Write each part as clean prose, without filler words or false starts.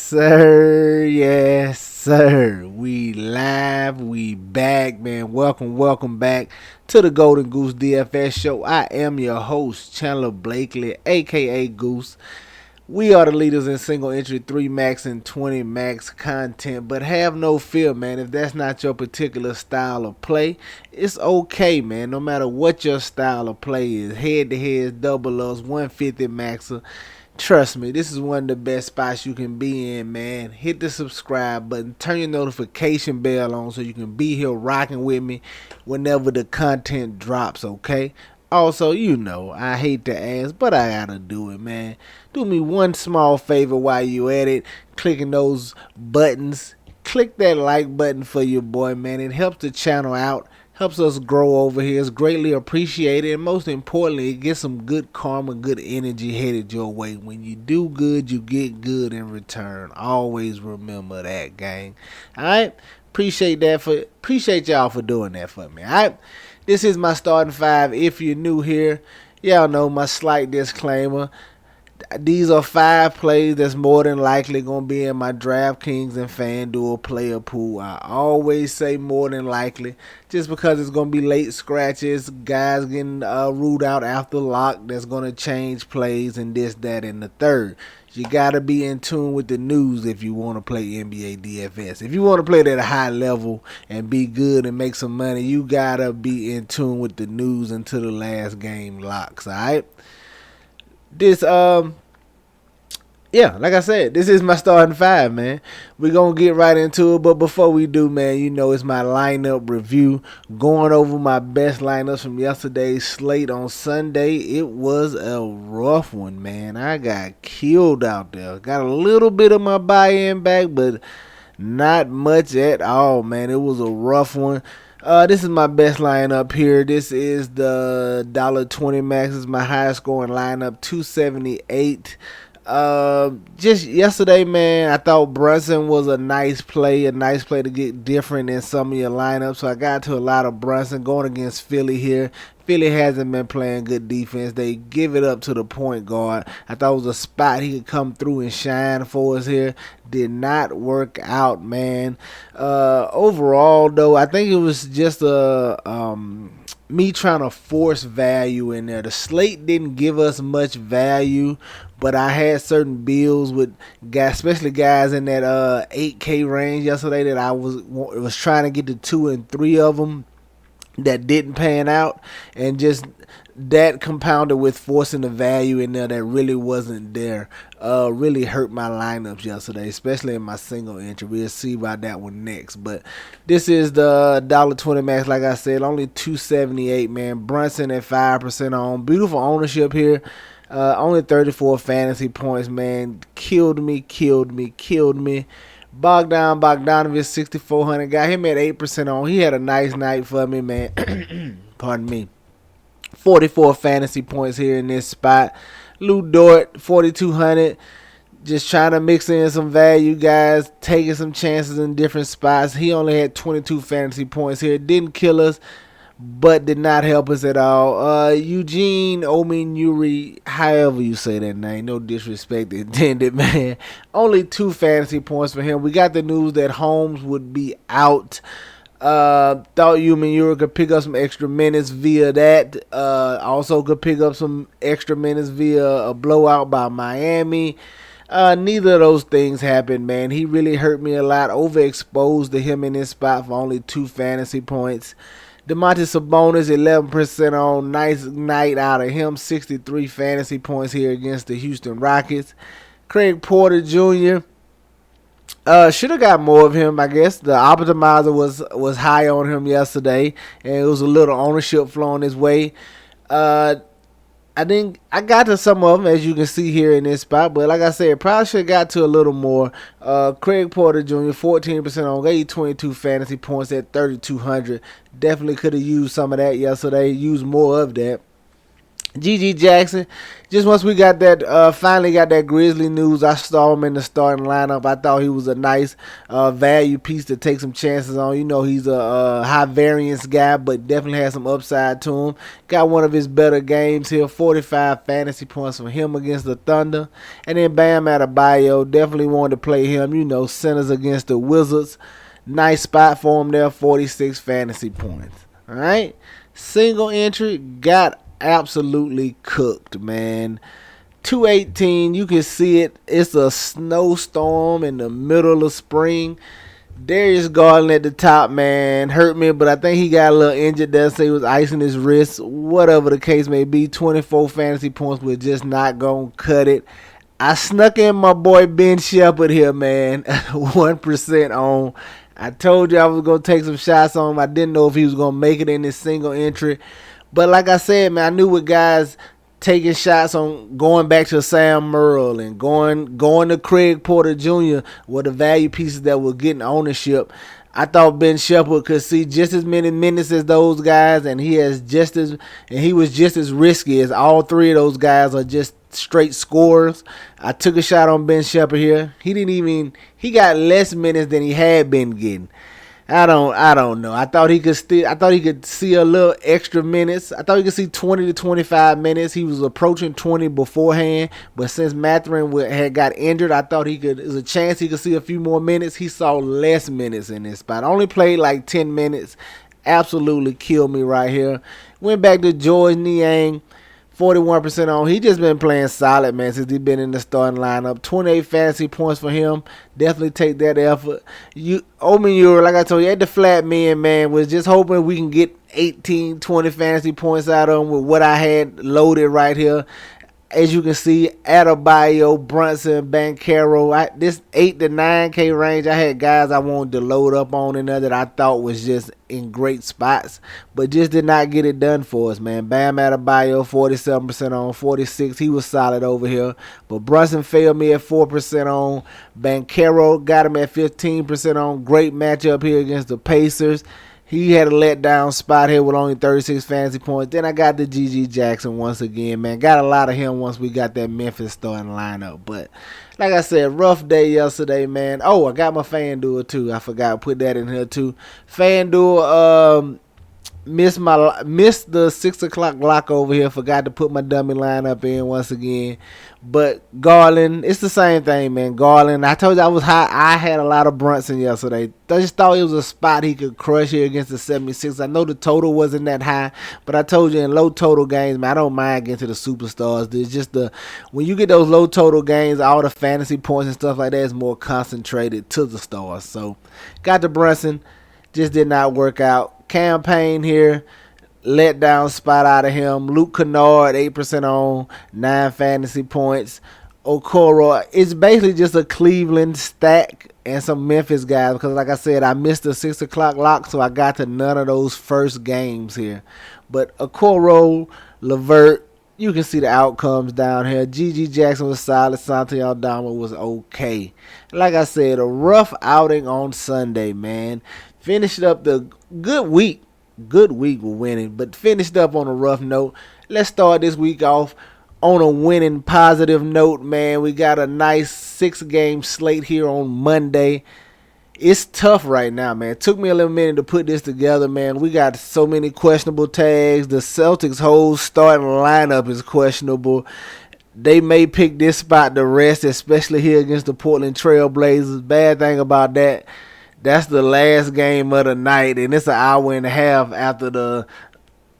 sir. Yes, sir. We live. We back, man. Welcome back to the Golden Goose DFS show. I am your host, Chandler Blakely, aka Goose. We are the leaders in single entry 3 max and 20 max content, but have no fear, man. If that's not your particular style of play, it's okay, man. No matter what your style of play is, head to heads, double ups, 150 maxer. Trust me, this is one of the best spots you can be in, man. Hit the subscribe button, turn your notification bell on so you can be here rocking with me whenever the content drops, okay? Also, I hate to ask, but I gotta do it, man. Do me one small favor while you at it, clicking those buttons. Click that like button for your boy, man. It helps the channel out, helps us grow over here. It's greatly appreciated, and most importantly, it gets some good karma, good energy headed your way. When you do good, you get good in return. Always remember that, gang. All right, appreciate y'all for doing that for me. All right, this is my starting five. If you're new here, y'all know my slight disclaimer. These are 5 plays that's more than likely going to be in my DraftKings and FanDuel player pool. I always say more than likely just because it's going to be late scratches, guys getting ruled out after lock that's going to change plays and this, that, and the third. You got to be in tune with the news if you want to play NBA DFS. If you want to play it at a high level and be good and make some money, you got to be in tune with the news until the last game locks, all right? This like I said, this is my starting 5, man. We're gonna get right into it, but before we do, man, it's my lineup review, going over my best lineups from yesterday's slate on Sunday. It was a rough one, man. I got killed out there. Got a little bit of my buy-in back, but not much at all, man. It was a rough one. This is my best lineup here. This is the $1.20 max. This is my highest scoring lineup, 278. Just yesterday, man, I thought Brunson was a nice play to get different in some of your lineups. So I got to a lot of Brunson going against Philly here. Philly hasn't been playing good defense. They give it up to the point guard. I thought it was a spot he could come through and shine for us here. Did not work out, man. Overall, though, I think it was just me trying to force value in there. The slate didn't give us much value, but I had certain bills with guys, especially guys in that 8K range yesterday that I was trying to get to 2 and 3 of them that didn't pan out, and just that compounded with forcing the value in there that really wasn't there really hurt my lineups yesterday, especially in my single entry. We'll see about that one next, but this is the $1.20 max. Like I said, only 278, man. Brunson at 5% on. Beautiful ownership here. Only 34 fantasy points, man. Killed me. Bogdanovich, 6,400. Got him at 8% on. He had a nice night for me, man. Pardon me. 44 fantasy points here in this spot. Lou Dort, 4,200. Just trying to mix in some value, guys. Taking some chances in different spots. He only had 22 fantasy points here. Didn't kill us, but did not help us at all. Eugene Ominuri, however you say that name, no disrespect intended, man. Only 2 fantasy points for him. We got the news that Holmes would be out. Thought Ominuri could pick up some extra minutes via that. Also could pick up some extra minutes via a blowout by Miami. Neither of those things happened, man. He really hurt me a lot. Overexposed to him in this spot for only 2 fantasy points. Domantas Sabonis, 11% on. Nice night out of him. 63 fantasy points here against the Houston Rockets. Craig Porter Jr. Should have got more of him, I guess. The optimizer was high on him yesterday, and it was a little ownership flowing his way. I got to some of them, as you can see here in this spot, but like I said, probably should have got to a little more. Craig Porter Jr., 14% on, gave you 22 fantasy points at 3,200. Definitely could have used some of that yesterday, used more of that. GG Jackson, just once we got that, finally got that Grizzly news, I saw him in the starting lineup. I thought he was a nice value piece to take some chances on. You know, he's a high variance guy, but definitely has some upside to him. Got one of his better games here, 45 fantasy points from him against the Thunder. And then Bam Adebayo, definitely wanted to play him, you know, centers against the Wizards. Nice spot for him there, 46 fantasy points. All right. Single entry, got absolutely cooked, man. 218, you can see it. It's a snowstorm in the middle of spring. Darius Garland at the top, man, hurt me, but I think he got a little injured there, so he was icing his wrist. Whatever the case may be, 24 fantasy points, we're just not going to cut it. I snuck in my boy Ben Shepherd here, man, 1% on. I told you I was going to take some shots on him. I didn't know if he was going to make it in this single entry. But like I said, man, I knew with guys taking shots on going back to Sam Merrill and going to Craig Porter Jr. were the value pieces that were getting ownership. I thought Ben Shepherd could see just as many minutes as those guys, and he was just as risky as all three of those guys are just straight scorers. I took a shot on Ben Shepherd here. He got less minutes than he had been getting. I don't know. I thought he could see a little extra minutes. I thought he could see 20 to 25 minutes. He was approaching 20 beforehand, but since Mathurin had got injured, I thought there's a chance he could see a few more minutes. He saw less minutes in this spot. Only played like 10 minutes. Absolutely killed me right here. Went back to George Niang. 41% on. He just been playing solid, man, since he been in the starting lineup. 28 fantasy points for him. Definitely take that effort. Omen, like I told you, at the flat man, was just hoping we can get 18, 20 fantasy points out of him with what I had loaded right here. As you can see, Adebayo, Brunson, Banchero, this 8 to 9K range, I had guys I wanted to load up on in there that I thought was just in great spots, but just did not get it done for us, man. Bam Adebayo, 47% on, 46. He was solid over here, but Brunson failed me at 4% on. Banchero got him at 15% on. Great matchup here against the Pacers. He had a letdown spot here with only 36 fantasy points. Then I got the GG Jackson once again, man. Got a lot of him once we got that Memphis starting lineup. But like I said, rough day yesterday, man. Oh, I got my FanDuel too. I forgot to put that in here too. FanDuel missed the 6 o'clock lock over here. Forgot to put my dummy lineup in once again. But Garland, it's the same thing, man. Garland, I told you I was high. I had a lot of Brunson yesterday. I just thought it was a spot he could crush here against the 76. I know the total wasn't that high, but I told you in low total games, man, I don't mind getting to the superstars. It's just when you get those low total games, all the fantasy points and stuff like that is more concentrated to the stars. So got the Brunson, just did not work out. Campaign here. Let down spot out of him. Luke Kennard, 8% on, 9 fantasy points. Okoro, it's basically just a Cleveland stack and some Memphis guys because, like I said, I missed the 6 o'clock lock, so I got to none of those first games here. But Okoro, Levert, you can see the outcomes down here. GG Jackson was solid. Santi Aldama was okay. Like I said, a rough outing on Sunday, man. Finished up the good week with winning, but finished up on a rough note. Let's start this week off on a winning positive note, man. We got a nice 6-game slate here on Monday. It's tough right now, man. It took me a little minute to put this together, man. We got so many questionable tags. The Celtics' whole starting lineup is questionable. They may pick this spot to rest, especially here against the Portland Trail Blazers. Bad thing about that, that's the last game of the night, and it's an hour and a half after the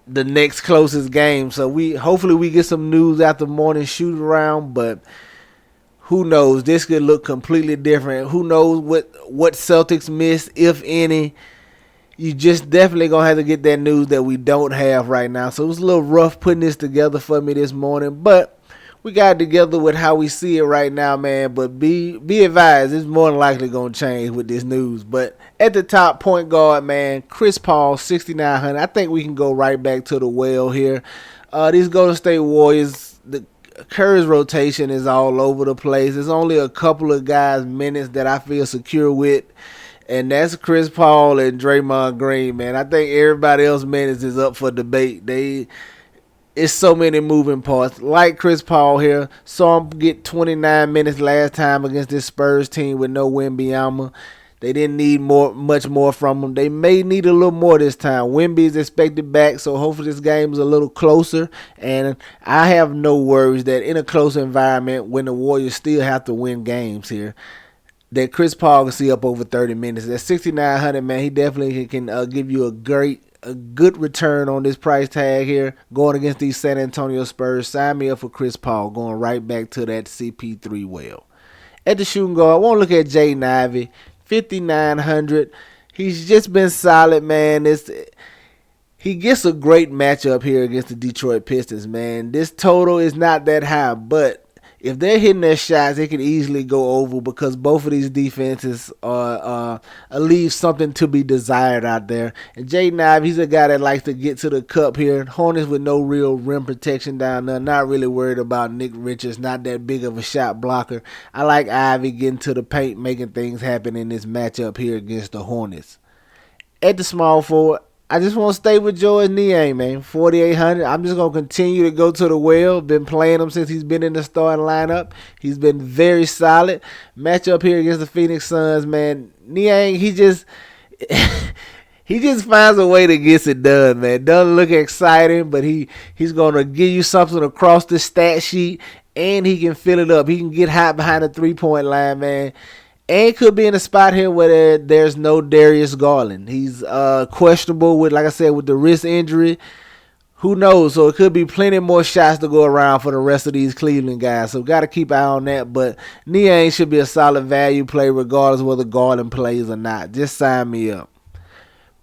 next closest game. So hopefully we get some news after morning shoot around, but who knows? This could look completely different. Who knows what Celtics missed, if any. You just definitely going to have to get that news that we don't have right now. So it was a little rough putting this together for me this morning, but we got it together with how we see it right now, man. But be advised, it's more than likely going to change with this news. But at the top, point guard, man, Chris Paul, 6,900. I think we can go right back to the well here. These Golden State Warriors, the Curry's rotation is all over the place. There's only a couple of guys' minutes that I feel secure with, and that's Chris Paul and Draymond Green, man. I think everybody else's minutes is up for debate. It's so many moving parts. Like Chris Paul here, saw him get 29 minutes last time against this Spurs team with no Wembanyama. They didn't need much more from him. They may need a little more this time. Wemby is expected back, so hopefully this game is a little closer. And I have no worries that in a close environment, when the Warriors still have to win games here, that Chris Paul can see up over 30 minutes. At 6,900, man, he definitely can give you a good return on this price tag here going against these San Antonio Spurs. Sign me up for Chris Paul, going right back to that CP3 well. At the shooting guard, I want to look at Jaden Ivey, 5,900. He's just been solid, man. He gets a great matchup here against the Detroit Pistons, man. This total is not that high, but if they're hitting their shots, they can easily go over because both of these defenses leave something to be desired out there. And Jaden Ivey, he's a guy that likes to get to the cup here. Hornets with no real rim protection down there. Not really worried about Nick Richards. Not that big of a shot blocker. I like Ivey getting to the paint, making things happen in this matchup here against the Hornets. At the small forward, I just want to stay with George Niang, man. 4,800. I'm just going to continue to go to the well. Been playing him since he's been in the starting lineup. He's been very solid. Matchup here against the Phoenix Suns, man. Niang, he just finds a way to get it done, man. Doesn't look exciting, but he's going to give you something across the stat sheet, and he can fill it up. He can get hot behind the three-point line, man. And could be in a spot here where there's no Darius Garland. He's questionable with, like I said, with the wrist injury. Who knows? So it could be plenty more shots to go around for the rest of these Cleveland guys. So got to keep an eye on that. But Niang should be a solid value play regardless of whether Garland plays or not. Just sign me up.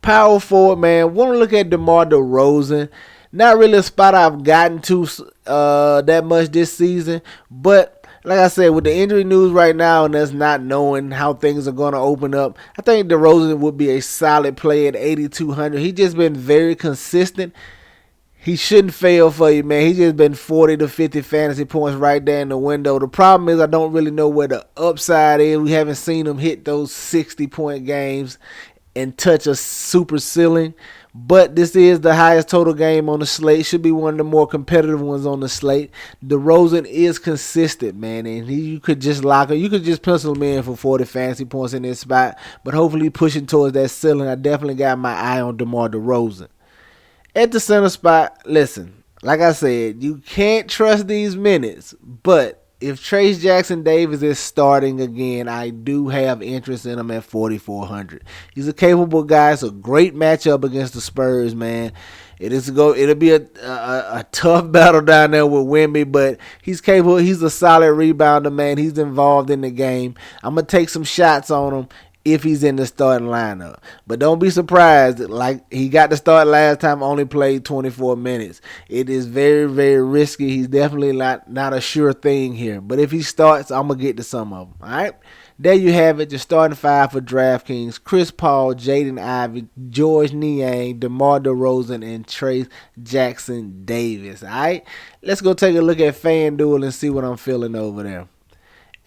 Power forward, man. Want to look at DeMar DeRozan. Not really a spot I've gotten to that much this season. But like I said, with the injury news right now and us not knowing how things are going to open up, I think DeRozan would be a solid play at 8,200. He's just been very consistent. He shouldn't fail for you, man. He's just been 40 to 50 fantasy points right there in the window. The problem is I don't really know where the upside is. We haven't seen him hit those 60-point games and touch a super ceiling. But this is the highest total game on the slate. Should be one of the more competitive ones on the slate. DeRozan is consistent, man, and you could just lock him. You could just pencil him in for 40 fantasy points in this spot. But hopefully pushing towards that ceiling. I definitely got my eye on DeMar DeRozan. At the center spot, listen, like I said, you can't trust these minutes, but if Trace Jackson Davis is starting again, I do have interest in him at 4,400. He's a capable guy. It's a great matchup against the Spurs, man. It'll be a tough battle down there with Wemby, but he's capable. He's a solid rebounder, man. He's involved in the game. I'm going to take some shots on him if he's in the starting lineup. But don't be surprised. Like, he got to start last time, only played 24 minutes. It is very, very risky. He's definitely not a sure thing here. But if he starts, I'm going to get to some of them. All right? There you have it. Your starting five for DraftKings. Chris Paul, Jaden Ivey, George Niang, DeMar DeRozan, and Trace Jackson Davis. All right? Let's go take a look at FanDuel and see what I'm feeling over there.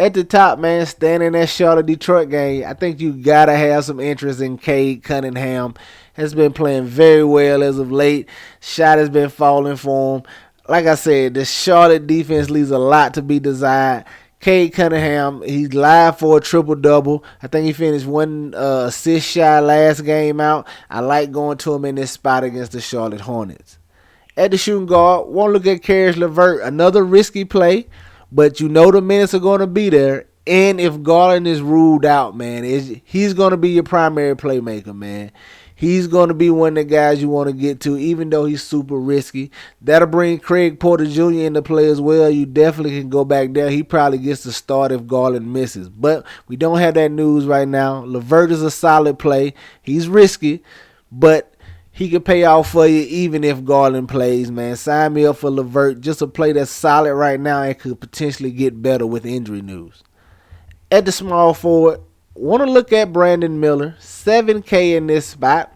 At the top, man, standing in that Charlotte-Detroit game, I think you got to have some interest in Cade Cunningham. Has been playing very well as of late. Shot has been falling for him. Like I said, the Charlotte defense leaves a lot to be desired. Cade Cunningham, he's live for a triple-double. I think he finished one assist shy last game out. I like going to him in this spot against the Charlotte Hornets. At the shooting guard, want to look at Caris LeVert. Another risky play. But you know the minutes are going to be there. And if Garland is ruled out, man, he's going to be your primary playmaker, man. He's going to be one of the guys you want to get to, even though he's super risky. That'll bring Craig Porter Jr. into play as well. You definitely can go back there. He probably gets the start if Garland misses. But we don't have that news right now. LeVert is a solid play. He's risky, but he can pay off for you even if Garland plays, man. Sign me up for LeVert. Just a play that's solid right now and could potentially get better with injury news. At the small forward, want to look at Brandon Miller. $7K in this spot.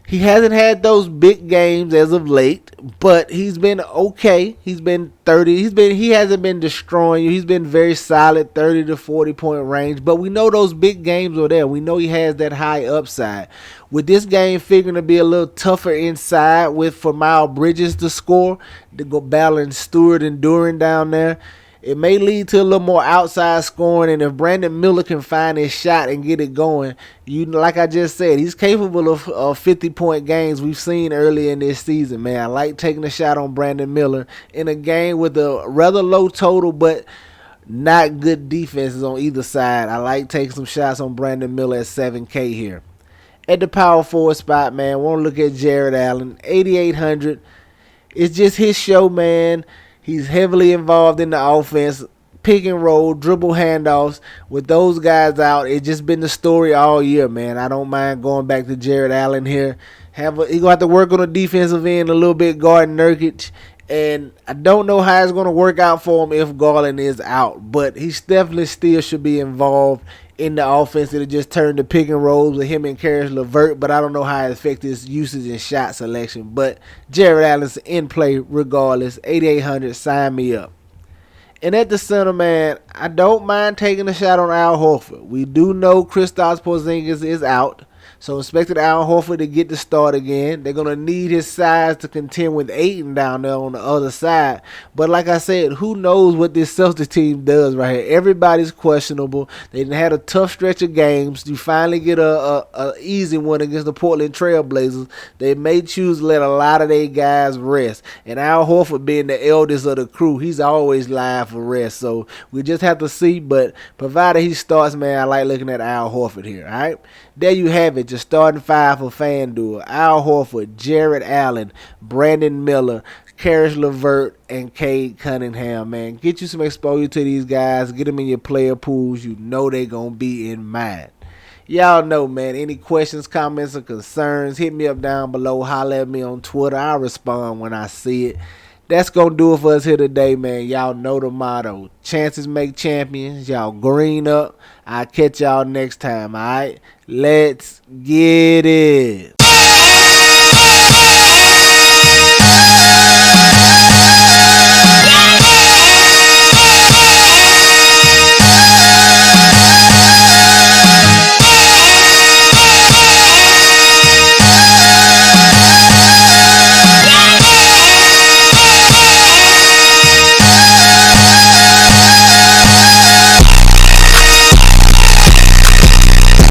He hasn't had those big games as of late, but he's been okay. He's been 30. He hasn't been destroying you. He's been very solid, 30 to 40 point range. But we know those big games are there. We know he has that high upside. With this game figuring to be a little tougher inside with for Miles Bridges to score, to go battling Stewart and Duran down there, it may lead to a little more outside scoring, and if Brandon Miller can find his shot and get it going, like I just said, he's capable of 50-point games we've seen earlier in this season, man. I like taking a shot on Brandon Miller in a game with a rather low total, but not good defenses on either side. I like taking some shots on Brandon Miller at 7K here. At the power forward spot, man, want to look at Jared Allen, 8,800. It's just his show, man. He's heavily involved in the offense, pick and roll, dribble handoffs. With those guys out, it's just been the story all year, man. I don't mind going back to Jared Allen here. He gonna have to work on the defensive end a little bit, guarding Nurkic. And I don't know how it's going to work out for him if Garland is out. But he definitely still should be involved in the offense. It'll just turn to pick and rolls with him and Karis LeVert. But I don't know how it affects his usage and shot selection. But Jared Allen's in play regardless. 8,800, sign me up. And at the center, man, I don't mind taking a shot on Al Horford. We do know Kristaps Porzingis is out. So expected Al Horford to get the start again. They're going to need his size to contend with Ayton down there on the other side. But like I said, who knows what this Celtics team does right here. Everybody's questionable. They had a tough stretch of games. You finally get a easy one against the Portland Trail Blazers. They may choose to let a lot of their guys rest. And Al Horford being the eldest of the crew, he's always live for rest. So we just have to see. But provided he starts, man, I like looking at Al Horford here. All right. There you have it, your starting five for FanDuel. Al Horford, Jared Allen, Brandon Miller, Karis LeVert, and Cade Cunningham, man. Get you some exposure to these guys. Get them in your player pools. You know they're going to be in mine. Y'all know, man. Any questions, comments, or concerns, hit me up down below. Holler at me on Twitter. I'll respond when I see it. That's going to do it for us here today, man. Y'all know the motto. Chances make champions. Y'all green up. I'll catch y'all next time, all right? Let's get it.